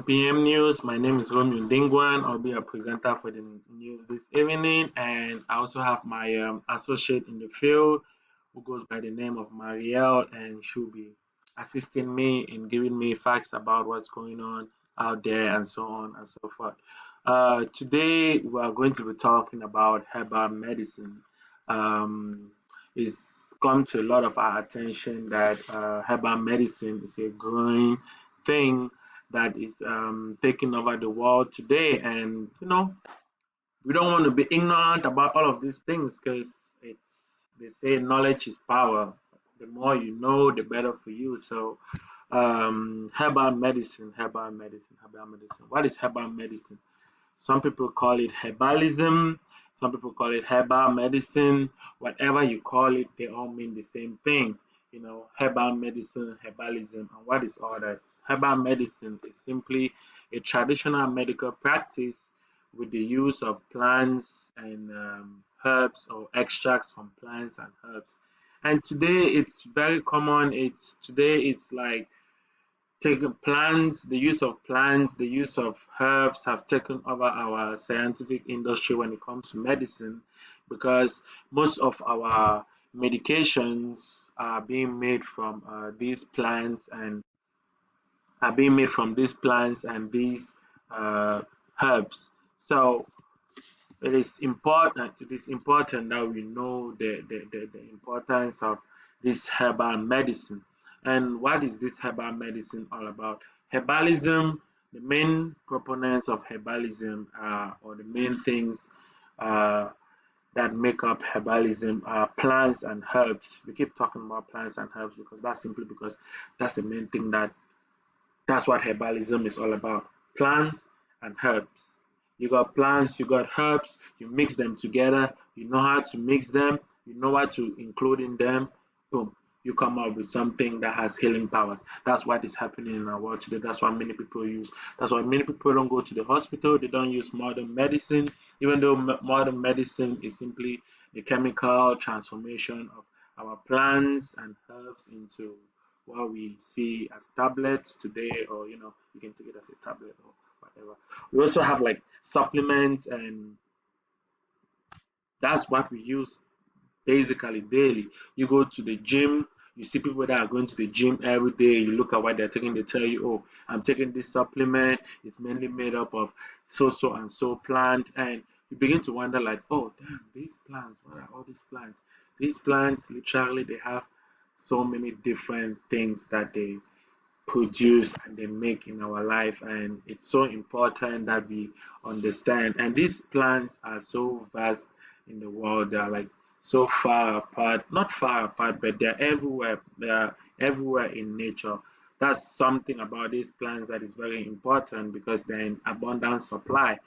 p.m. news. My name is Romeo Dingwan. I'll be a presenter for the news this evening, and I also have my associate in the field who goes by the name of Marielle, and she'll be assisting me in giving me facts about what's going on out there and so on and so forth. Today, we are going to be talking about herbal medicine. Um, it's come to a lot of our attention that herbal medicine is a growing thing that is taking over the world today. And we don't want to be ignorant about all of these things because they say knowledge is power. The more you know, the better for you. So, herbal medicine, herbal medicine, herbal medicine. What is herbal medicine? Some people call it herbalism. Some people call it herbal medicine. Whatever you call it, they all mean the same thing. Herbal medicine, herbalism, and what is all that? Herbal medicine is simply a traditional medical practice with the use of plants and herbs or extracts from plants and herbs. And today it's very common. It's like taken plants, the use of plants, the use of herbs have taken over our scientific industry when it comes to medicine because most of our medications are being made from these plants and these uh, herbs. So it is important that we know the importance of this herbal medicine. And what is this herbal medicine all about? Herbalism, the main proponents of herbalism or the main things uh, that make up herbalism are plants and herbs. We keep talking about plants and herbs because that's the main thing that's what herbalism is all about. Plants and herbs. You got plants, you got herbs, you mix them together, you know how to mix them, you know what to include in them, boom, you come up with something that has healing powers. That's what is happening in our world today. That's why many people don't go to the hospital, they don't use modern medicine, even though modern medicine is simply the chemical transformation of our plants and herbs into what we see as tablets today, or you can take it as a tablet or whatever. We also have like supplements, and that's what we use basically daily. You go to the gym, you see people that are going to the gym every day, you look at what they're taking, they tell you, oh, I'm taking this supplement, it's mainly made up of so and so plant, and you begin to wonder like, oh damn, these plants, what are all these plants? These plants literally they have so many different things that they produce and they make in our life, and it's so important that we understand. And these plants are so vast in the world, they're like so far apart, not far apart, but they're everywhere in nature. That's something about these plants that is very important because they're in abundant supply.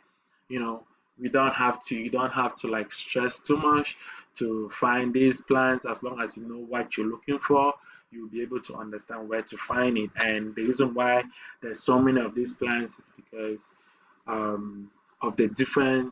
you know you don't have to like stress too much to find these plants. As long as you know what you're looking for, you'll be able to understand where to find it. And the reason why there's so many of these plants is because um, of the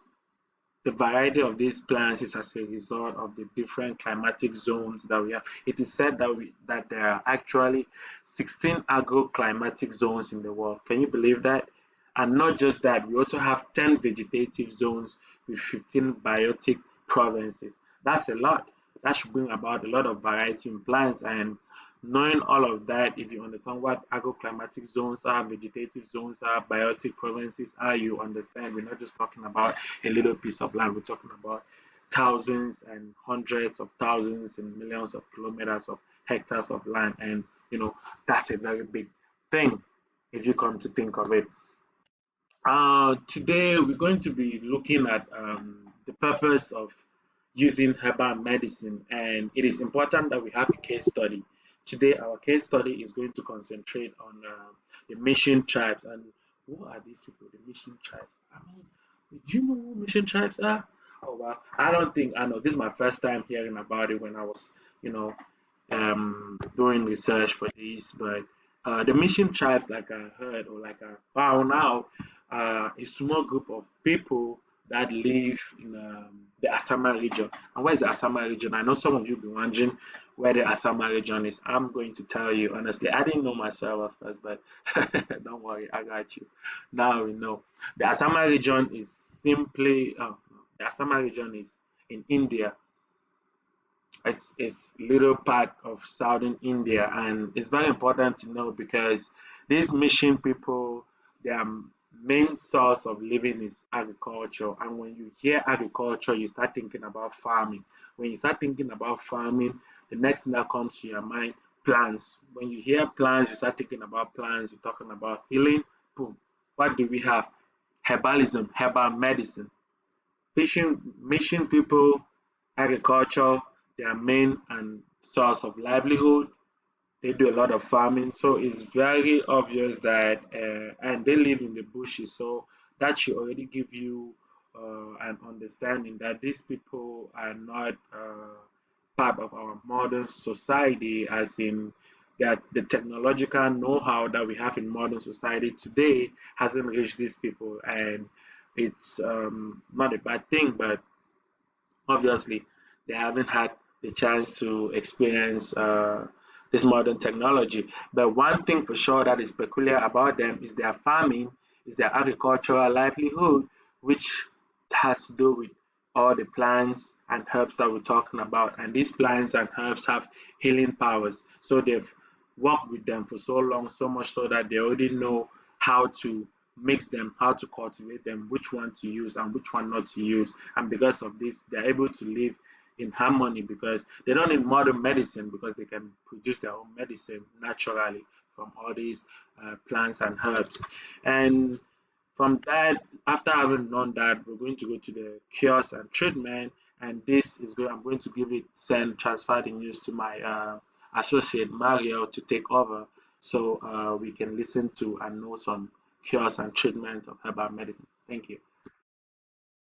variety of these plants is as a result of the different climatic zones that we have. It is said that there are actually 16 agroclimatic zones in the world. Can you believe that? And not just that, we also have 10 vegetative zones with 15 biotic provinces. That's a lot. That should bring about a lot of variety in plants. And knowing all of that, if you understand what agroclimatic zones are, vegetative zones are, biotic provinces are, you understand we're not just talking about a little piece of land, we're talking about thousands and hundreds of thousands and millions of kilometers of hectares of land. And that's a very big thing if you come to think of it. Today, we're going to be looking at the purpose of using herbal medicine, and it is important that we have a case study. Today, our case study is going to concentrate on the Mission tribes. And who are these people, the Mission tribes? I mean, do you know who Mission tribes are? Oh, well, I don't think I know. This is my first time hearing about it when I was, you know, doing research for this. But the Mission tribes, like I heard or like I found out, a small group of people that live in the Asama region. And where is the Asama region? I know some of you be wondering where the Asama region is. I'm going to tell you honestly. I didn't know myself at first, but don't worry, I got you. Now we know. The Asama region is simply the Asama region is in India. It's little part of southern India, and it's very important to know because these mission people, their main source of living is agriculture. And when you hear agriculture, you start thinking about farming. When you start thinking about farming, the next thing that comes to your mind, plants. When you hear plants, you start thinking about plants. You're talking about healing. Boom. What do we have? Herbalism, herbal medicine. Mission people, agriculture, their main and source of livelihood. They do a lot of farming, so it's very obvious that, and they live in the bushes, so that should already give you an understanding that these people are not part of our modern society, as in that the technological know-how that we have in modern society today hasn't reached these people, and it's not a bad thing, but obviously they haven't had the chance to experience this modern technology. But one thing for sure that is peculiar about them is their farming, is their agricultural livelihood, which has to do with all the plants and herbs that we're talking about. And these plants and herbs have healing powers. So they've worked with them for so long, so much so that they already know how to mix them, how to cultivate them, which one to use and which one not to use. And because of this, they're able to live in harmony because they don't need modern medicine because they can produce their own medicine naturally from all these plants and herbs. And from that, after having known that, we're going to go to the cures and treatment. And this is good. I'm going to give it, transfer the news to my associate Mario to take over so we can listen to and know some cures and treatment of herbal medicine. Thank you.